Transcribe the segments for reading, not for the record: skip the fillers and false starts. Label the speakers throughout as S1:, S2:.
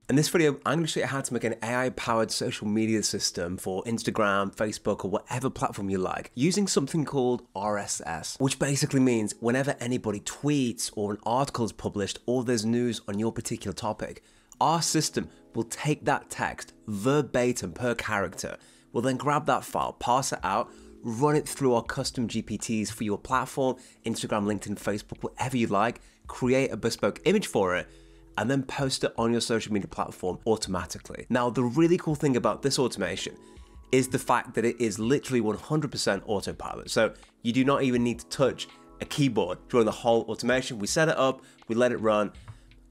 S1: In this video, I'm going to show you how to make an AI-powered social media system for Instagram, Facebook, or whatever platform you like, using something called RSS, which basically means whenever anybody tweets or an article is published or there's news on your particular topic, our system will take that text verbatim per character. We'll then grab that file, parse it out, run it through our custom GPTs for your platform, Instagram, LinkedIn, Facebook, whatever you like, create a bespoke image for it, and then post it on your social media platform automatically. Now, the really cool thing about this automation is the fact that it is literally 100% autopilot. So you do not even need to touch a keyboard during the whole automation. We set it up, we let it run,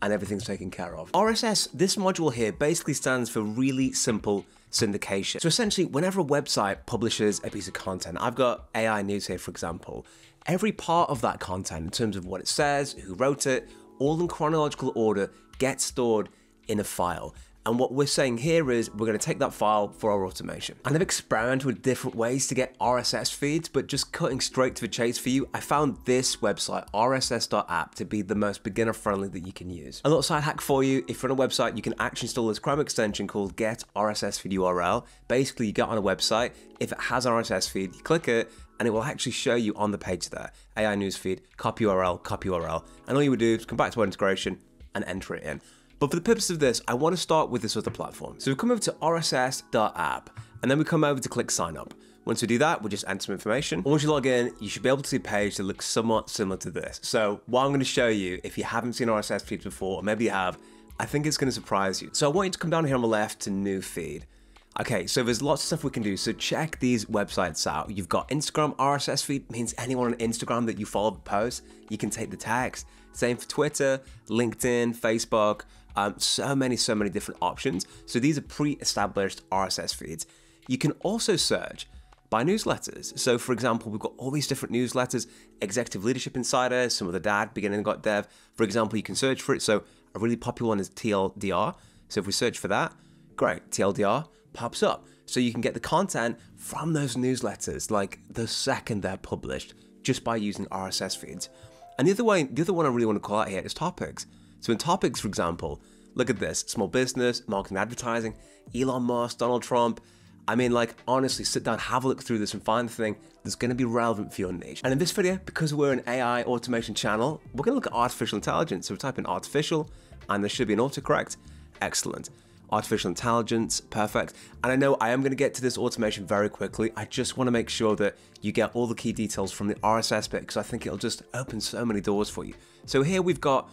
S1: and everything's taken care of. RSS, this module here, basically stands for really simple syndication. So essentially, whenever a website publishes a piece of content, I've got AI news here, for example, every part of that content in terms of what it says, who wrote it, all in chronological order, gets stored in a file. And what we're saying here is we're going to take that file for our automation. And I've experimented with different ways to get RSS feeds, but just cutting straight to the chase for you, I found this website, rss.app, to be the most beginner friendly that you can use. A little side hack for you, if you're on a website, you can actually install this Chrome extension called Get RSS Feed URL. Basically, you get on a website, if it has an RSS feed, you click it, and it will actually show you on the page there, AI newsfeed, copy URL, and all you would do is come back to our integration and enter it in. But for the purpose of this, I want to start with this other platform. So we come over to rss.app, and then we come over to click sign up. Once we do that, we just enter some information. Once you log in, you should be able to see a page that looks somewhat similar to this. So what I'm going to show you, if you haven't seen RSS feeds before, or maybe you have, I think it's going to surprise you. So I want you to come down here on the left to new feed. Okay, so there's lots of stuff we can do. So check these websites out. You've got Instagram RSS feed, means anyone on Instagram that you follow the post, you can take the text. Same for Twitter, LinkedIn, Facebook, so many different options. So these are pre-established RSS feeds. You can also search by newsletters. So for example, we've got all these different newsletters, Executive Leadership Insider, some of the dad, beginning got dev. For example, you can search for it. So a really popular one is TLDR. So if we search for that, great, TLDR pops up. So you can get the content from those newsletters, like the second they're published, just by using RSS feeds. And the other one I really want to call out here is topics. So in topics, for example, look at this, small business, marketing, advertising, Elon Musk, Donald Trump. I mean, like, honestly, sit down, have a look through this and find the thing that's going to be relevant for your niche. And in this video, because we're an AI automation channel, we're going to look at artificial intelligence. So we type in artificial, and there should be an autocorrect. Excellent. Artificial intelligence, perfect. And I know I am going to get to this automation very quickly. I just want to make sure that you get all the key details from the RSS bit, because I think it'll just open so many doors for you. So here we've got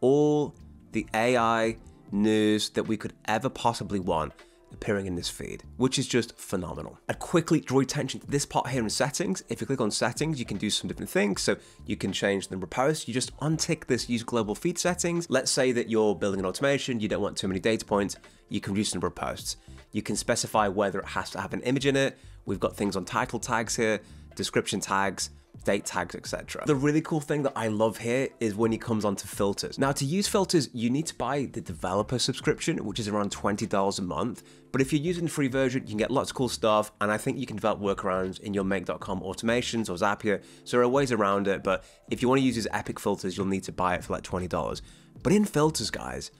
S1: all the AI news that we could ever possibly want appearing in this feed, which is just phenomenal. I'd quickly draw your attention to this part here in settings. If you click on settings, you can do some different things. So you can change the number of posts. You just untick this use global feed settings. Let's say that you're building an automation, you don't want too many data points, you can reduce the number of posts. You can specify whether it has to have an image in it. We've got things on title tags here, description tags, date tags, etc. The really cool thing that I love here is when it comes onto filters. Now, to use filters, you need to buy the developer subscription, which is around $20 a month. But if you're using the free version, you can get lots of cool stuff. And I think you can develop workarounds in your make.com automations or Zapier. So there are ways around it. But if you want to use these epic filters, you'll need to buy it for like $20. But in filters, guys,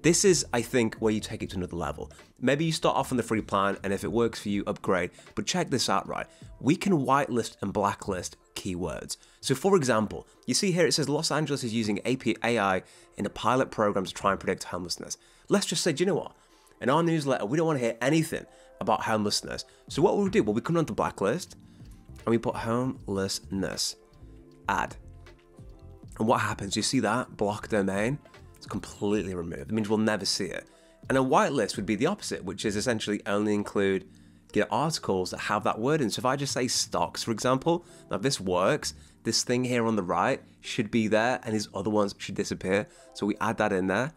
S1: this is, I think, where you take it to another level. Maybe you start off on the free plan, and if it works for you, upgrade. But check this out, right? We can whitelist and blacklist keywords. So for example, you see here it says Los Angeles is using AI in a pilot program to try and predict homelessness. Let's just say, do you know what? In our newsletter, we don't want to hear anything about homelessness. So what will we do? Well, we come on to blacklist, and we put homelessness, add. And what happens? You see that? Block domain. It's completely removed. It means we'll never see it. And a whitelist would be the opposite, which is essentially only include articles that have that word in. So if I just say stocks, for example, now if this works, this thing here on the right should be there, and these other ones should disappear. So we add that in there,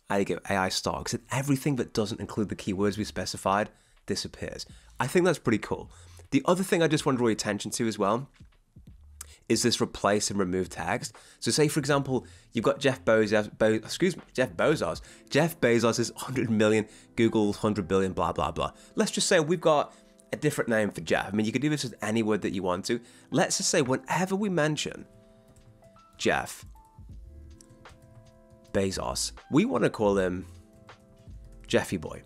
S1: and you get AI stocks, and everything that doesn't include the keywords we specified disappears. I think that's pretty cool. The other thing I just want to draw your attention to as well is this replace and remove text. So say, for example, you've got Jeff Bezos' 100 million, Google's 100 billion, blah, blah, blah. Let's just say we've got a different name for Jeff. I mean, you could do this with any word that you want to. Let's just say whenever we mention Jeff Bezos, we want to call him Jeffy Boy.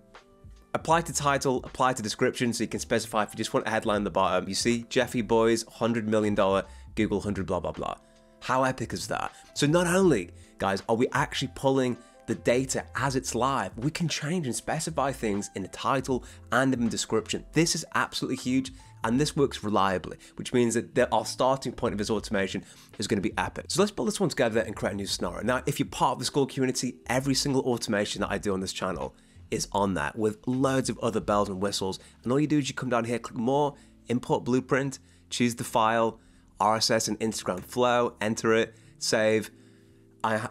S1: Apply to title, apply to description, so you can specify if you just want a headline at the bottom. You see, Jeffy Boy's $100 million Google 100 blah blah blah. How epic is that? So not only, guys, are we actually pulling the data as it's live, we can change and specify things in the title and in the description. This is absolutely huge, and this works reliably, which means that our starting point of this automation is going to be epic. So let's build this one together and create a new scenario. Now, if you're part of the school community, every single automation that I do on this channel is on that with loads of other bells and whistles. And all you do is you come down here, click more, import blueprint, choose the file, RSS and Instagram flow, enter it, save.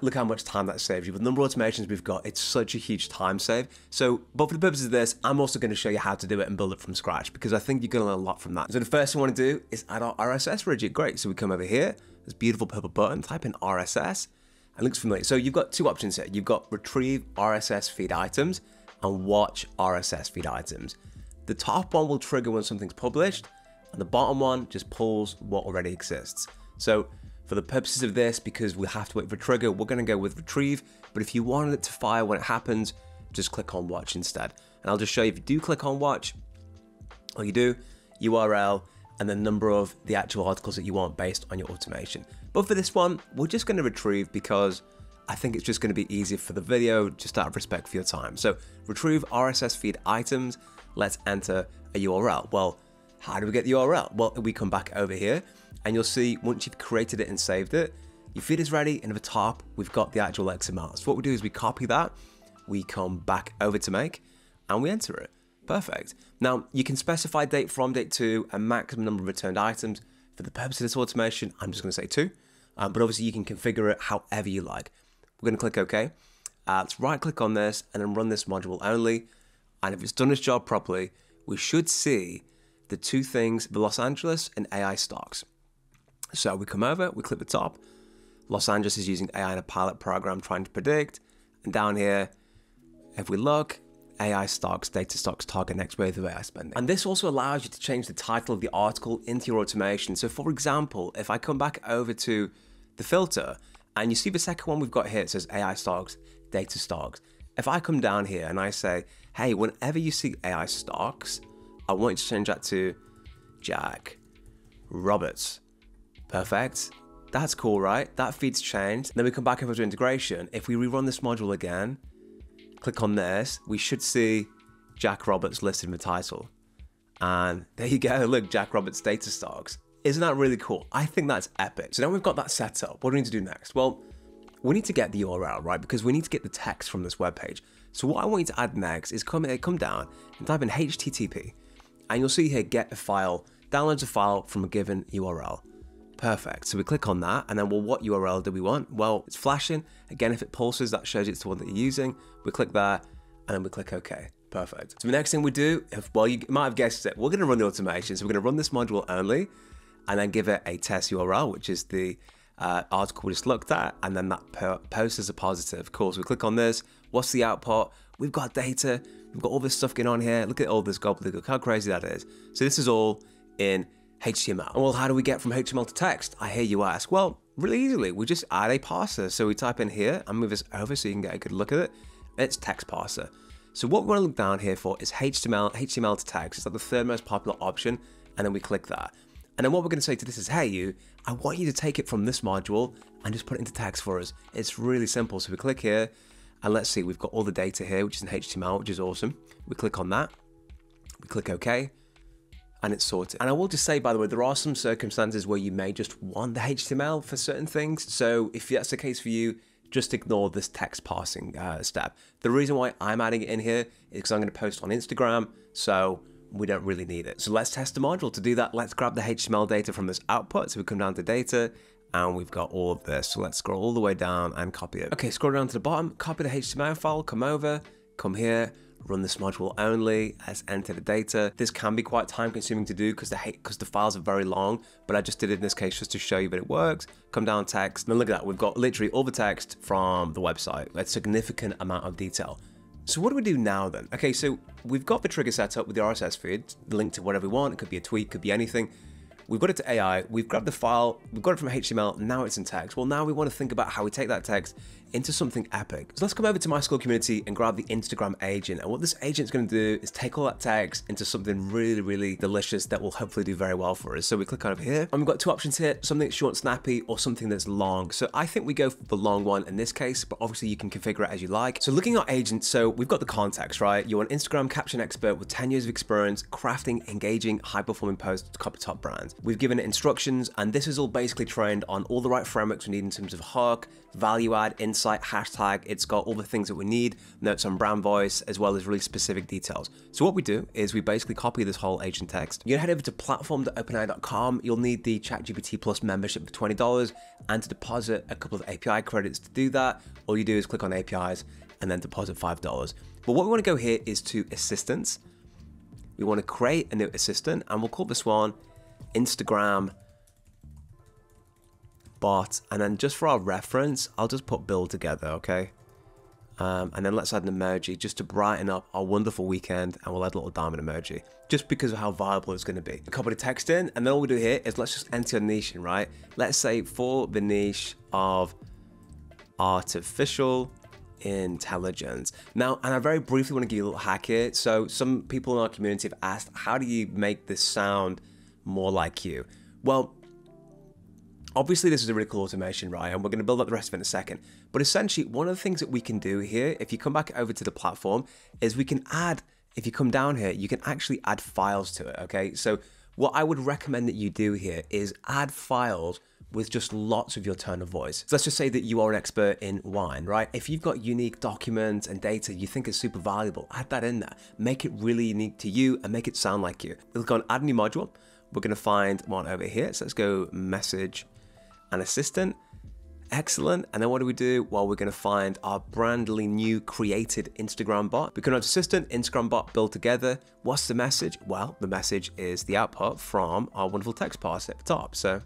S1: Look how much time that saves you. With the number of automations we've got, it's such a huge time save. So, but for the purposes of this, I'm also going to show you how to do it and build it from scratch, because I think you're going to learn a lot from that. So the first thing we want to do is add our RSS widget. Great. So we come over here, this beautiful purple button, type in RSS, and it looks familiar. So you've got two options here. You've got retrieve RSS feed items and watch RSS feed items. The top one will trigger when something's published, and the bottom one just pulls what already exists. So for the purposes of this, because we have to wait for trigger, we're going to go with retrieve. But if you wanted it to fire when it happens, just click on watch instead. And I'll just show you, if you do click on watch, all you do, URL, and the number of the actual articles that you want based on your automation. But for this one, we're just going to retrieve because I think it's just going to be easier for the video, just out of respect for your time. So retrieve RSS feed items. Let's enter a URL. Well, how do we get the URL? Well, we come back over here, and you'll see once you've created it and saved it, your feed is ready, and at the top, we've got the actual XML. So what we do is we copy that, we come back over to make, and we enter it. Perfect. Now, you can specify date from, date to, a maximum number of returned items. For the purpose of this automation, I'm just going to say 2, but obviously you can configure it however you like. We're going to click OK. Let's right click on this and then run this module only. And if it's done its job properly, we should see the two things, the Los Angeles and AI stocks. So we come over, we click the top. Los Angeles is using AI in a pilot program trying to predict. And down here, if we look, AI stocks, data stocks, target next wave of AI spending. And this also allows you to change the title of the article into your automation. So for example, if I come back over to the filter, and you see the second one we've got here, it says AI stocks, data stocks. If I come down here and I say, hey, whenever you see AI stocks, I want you to change that to Jack Roberts. Perfect. That's cool, right? That feed's changed. Then we come back over to integration. If we rerun this module again, click on this, we should see Jack Roberts listed in the title. And there you go, look, Jack Roberts data stocks. Isn't that really cool? I think that's epic. So now we've got that set up. What do we need to do next? Well, we need to get the URL, right? Because we need to get the text from this web page. So what I want you to add next is come down and type in HTTP. And you'll see here, get a file, downloads a file from a given URL. Perfect. So we click on that, and then, well, what URL do we want? Well, it's flashing. Again, if it pulses, that shows it's the one that you're using. We click that, and then we click OK. Perfect. So the next thing we do, well, you might have guessed it, we're going to run the automation. So we're going to run this module only, and then give it a test URL, which is the article we just looked at, and then that post is a positive. Of course, we click on this. What's the output? We've got data. We've got all this stuff going on here. Look at all this gobbledygook. How crazy that is. So this is all in HTML. And well, how do we get from HTML to text? I hear you ask. Well, really easily. We just add a parser. So we type in here and move this over so you can get a good look at it. It's text parser. So what we want to look down here for is HTML to text. It's like the third most popular option. And then we click that. And then what we're going to say to this is, hey, I want you to take it from this module and just put it into text for us. It's really simple. So we click here, and let's see, we've got all the data here, which is in HTML, which is awesome. We click on that, we click OK, and it's sorted. And I will just say, by the way, there are some circumstances where you may just want the HTML for certain things. So if that's the case for you, just ignore this text parsing step. The reason why I'm adding it in here is because I'm going to post on Instagram, so we don't really need it. So let's test the module. To do that, let's grab the HTML data from this output. So we come down to data, and we've got all of this. So let's scroll all the way down and copy it. Okay, scroll down to the bottom, copy the HTML file, come over, come here, run this module only, let's enter the data. This can be quite time consuming to do because the files are very long, but I just did it in this case just to show you that it works. Come down text, and look at that, we've got literally all the text from the website. That's a significant amount of detail. So what do we do now then? Okay, so we've got the trigger set up with the RSS feed, linked to whatever we want. It could be a tweet, could be anything. We've got it to AI, we've grabbed the file, we've got it from HTML, now it's in text. Well, now we want to think about how we take that text into something epic. So let's come over to my Skull community and grab the Instagram agent. And what this agent's going to do is take all that text into something really, really delicious that will hopefully do very well for us. So we click on over here and we've got two options here, something that's short and snappy or something that's long. So I think we go for the long one in this case, but obviously you can configure it as you like. So looking at our agent, so we've got the context, right? You're an Instagram caption expert with 10 years of experience crafting engaging, high-performing posts to copy top brands. We've given it instructions, and this is all basically trained on all the right frameworks we need in terms of hook, value add, insight, hashtag. It's got all the things that we need, notes on brand voice, as well as really specific details. So what we do is we basically copy this whole agent text. You're gonna head over to platform.openai.com. You'll need the ChatGPT Plus membership for $20, and to deposit a couple of API credits to do that, all you do is click on APIs and then deposit $5. But what we wanna go here is to assistants. We wanna create a new assistant, and we'll call this one Instagram bot, and then just for our reference, I'll just put build together, okay? And then let's add an emoji just to brighten up our wonderful weekend, and we'll add a little diamond emoji just because of how viable it's going to be. Copy the text in, and then all we do here is let's just enter a niche in, right? Let's say for the niche of artificial intelligence. Now, and I very briefly want to give you a little hack here. So some people in our community have asked, how do you make this sound more like you? Well, obviously this is a really cool automation, right? And we're going to build up the rest of it in a second. But essentially, one of the things that we can do here, if you come back over to the platform, is we can add, if you come down here, you can actually add files to it, okay? So what I would recommend that you do here is add files with just lots of your tone of voice. So let's just say that you are an expert in wine, right? If you've got unique documents and data you think is super valuable, add that in there. Make it really unique to you and make it sound like you. We'll go on add new module. We're going to find one over here. So let's go message and assistant. Excellent. And then what do? Well, we're going to find our brandly new created Instagram bot. We can add assistant, Instagram bot, build together. What's the message? Well, the message is the output from our wonderful text parser at the top. So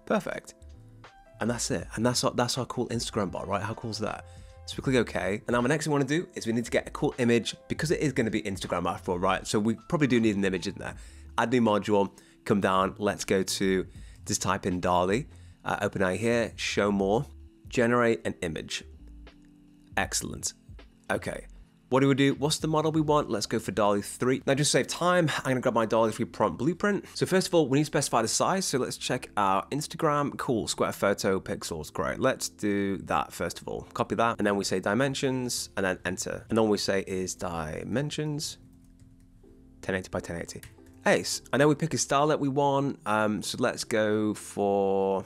S1: perfect. And that's it. And that's our cool Instagram bot, right? How cool is that? So we click OK. And now the next thing we want to do is we need to get a cool image because it is going to be Instagram after all, right? So we probably do need an image in there. Add new module, come down. Let's go to, just type in DALL-E. OpenAI here, show more, generate an image. Excellent. Okay, what do? What's the model we want? Let's go for DALL-E 3. Now just to save time, I'm gonna grab my DALL-E 3 prompt blueprint. So first of all, we need to specify the size. So let's check our Instagram. Cool, square photo, pixels, great. Let's do that first of all. Copy that, and then we say dimensions, and then enter. And then we say is dimensions, 1080 by 1080. Ace. And then we pick a style that we want. So let's go for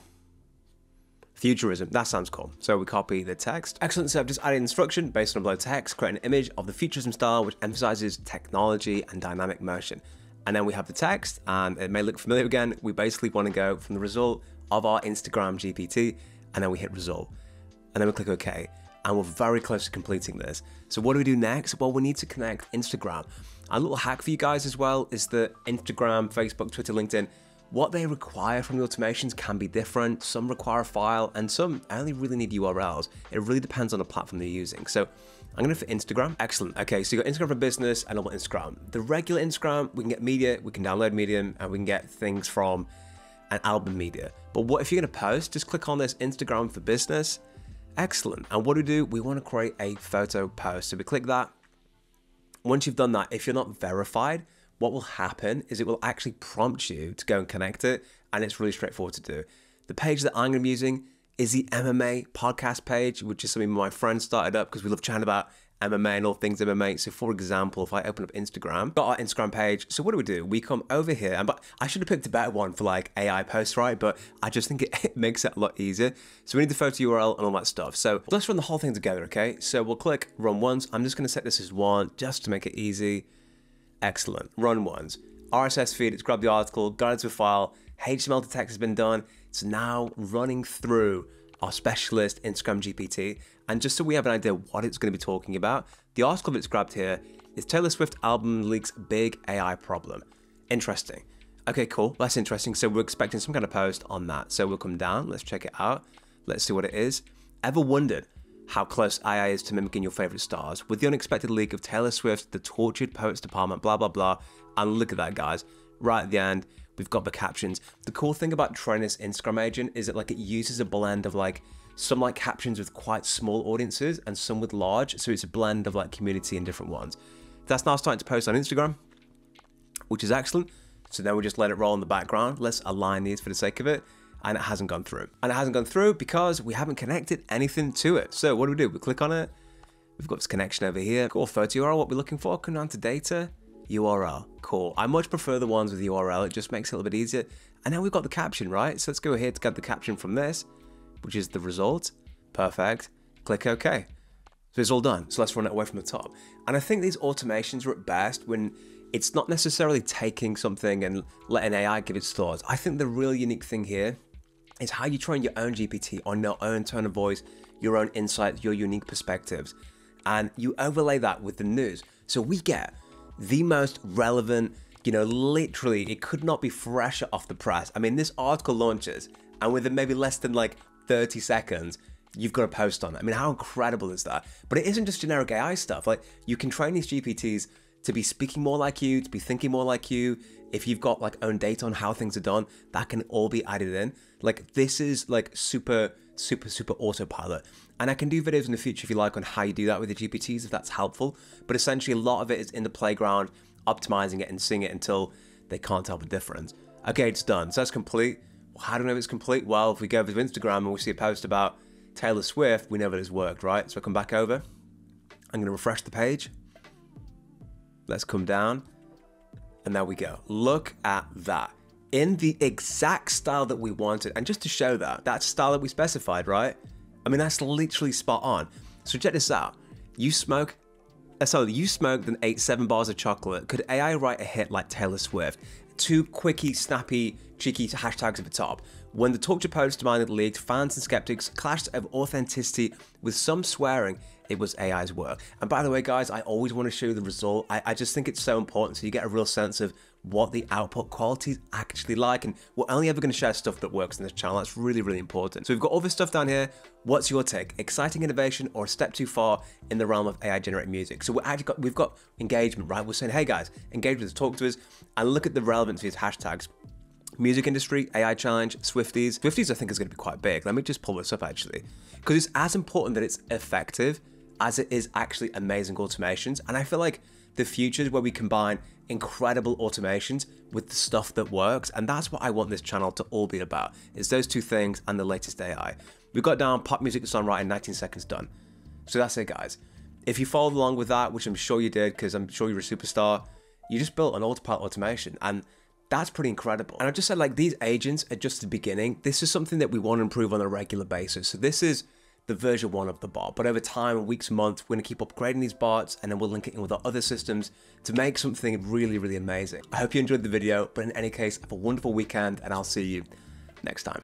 S1: futurism. That sounds cool. So we copy the text. Excellent. So I've just added instruction based on below text, create an image of the futurism style, which emphasizes technology and dynamic motion. And then we have the text, and it may look familiar again. We basically want to go from the result of our Instagram GPT, and then we hit result. And then we click OK. And we're very close to completing this. So what do we do next? Well, we need to connect Instagram. A little hack for you guys as well is that Instagram, Facebook, Twitter, LinkedIn, what they require from the automations can be different. Some require a file and some only really need URLs. It really depends on the platform they're using. So I'm going to for Instagram. Excellent. Okay, so you got Instagram for business and normal Instagram. The regular Instagram, we can get media, we can download Medium, and we can get things from an album media. But what if you're going to post? Just click on this Instagram for business. Excellent. And what do? We want to create a photo post. So we click that. Once you've done that, if you're not verified, what will happen is it will actually prompt you to go and connect it, and it's really straightforward to do. The page that I'm going to be using is the MMA podcast page, which is something my friend started up because we love chatting about MMA and all things MMA. So for example, if I open up Instagram, got our Instagram page. So what do? We come over here, and but I should have picked a better one for like AI posts, right? But I just think it makes it a lot easier. So we need the photo URL and all that stuff. So let's run the whole thing together, okay? So we'll click run once. I'm just going to set this as 1 just to make it easy. Excellent. Run once. RSS feed, it's grabbed the article, got it to a file, HTML to text has been done. It's now running through our specialist Instagram GPT. And just so we have an idea what it's going to be talking about, the article that's grabbed here is Taylor Swift album leaks big AI problem. Interesting. Okay, cool. That's interesting. So we're expecting some kind of post on that. So we'll come down. Let's check it out. Let's see what it is. Ever wondered how close AI is to mimicking your favorite stars? With the unexpected leak of Taylor Swift, the tortured poets department, blah, blah, blah. And look at that, guys. Right at the end, we've got the captions. The cool thing about training this Instagram agent is that like it uses a blend of like some like captions with quite small audiences and some with large. So it's a blend of like community and different ones. That's now starting to post on Instagram, which is excellent. So then we just let it roll in the background. Let's align these for the sake of it. And it hasn't gone through. And it hasn't gone through because we haven't connected anything to it. So what do? We click on it. We've got this connection over here. Cool, photo URL, what we're looking for. Come down to data, URL. Cool. I much prefer the ones with URL. It just makes it a little bit easier. And now we've got the caption, right? So let's go ahead to get the caption from this, which is the result. Perfect. Click OK. So it's all done. So let's run it away from the top. And I think these automations are at best when it's not necessarily taking something and letting AI give its thoughts. I think the real unique thing here is how you train your own GPT on your own tone of voice, your own insights, your unique perspectives, and you overlay that with the news. So we get the most relevant, literally, it could not be fresher off the press. I mean, this article launches, and within maybe less than like 30 seconds, you've got a post on it. I mean, how incredible is that? But it isn't just generic AI stuff. Like, you can train these GPTs to be speaking more like you, to be thinking more like you. If you've got like own data on how things are done, that can all be added in. Like, this is like super autopilot. And I can do videos in the future if you like on how you do that with the GPTs, if that's helpful. But essentially a lot of it is in the playground, optimizing it and seeing it until they can't tell the difference. Okay, it's done. So that's complete. Well, how do we know it's complete? Well, if we go over to Instagram and we see a post about Taylor Swift, we know that it's worked, right? So I come back over. I'm gonna refresh the page. Let's come down. And there we go. Look at that. In the exact style that we wanted. And just to show that, that's the style that we specified, right? I mean, that's literally spot on. So check this out. You smoked and ate 7 bars of chocolate. Could AI write a hit like Taylor Swift? 2 quickie, snappy, cheeky hashtags at the top. When the Talk to post demanded leaked, fans and skeptics clashed of authenticity with some swearing it was AI's work. And by the way, guys, I always want to show you the result. I just think it's so important so you get a real sense of what the output quality is actually like. And we're only ever going to share stuff that works in this channel. That's really, really important. So we've got all this stuff down here. What's your take? Exciting innovation or a step too far in the realm of AI generated music? So we've got engagement, right? We're saying, hey guys, engage with us, talk to us, and look at the relevance of these hashtags. Music industry, AI challenge, Swifties. Swifties I think is going to be quite big. Let me just pull this up actually. Because it's as important that it's effective as it is actually amazing automations. And I feel like the future is where we combine incredible automations with the stuff that works. And that's what I want this channel to all be about. It's those two things and the latest AI. We got down pop music to songwriting in 19 seconds done. So that's it, guys. If you followed along with that, which I'm sure you did, because I'm sure you're a superstar, you just built an autopilot automation. And that's pretty incredible. And I just said, like, these agents are just the beginning. This is something that we want to improve on a regular basis. So this is the version 1 of the bot. But over time, weeks, months, we're going to keep upgrading these bots, and then we'll link it in with our other systems to make something really, really amazing. I hope you enjoyed the video, but in any case, have a wonderful weekend, and I'll see you next time.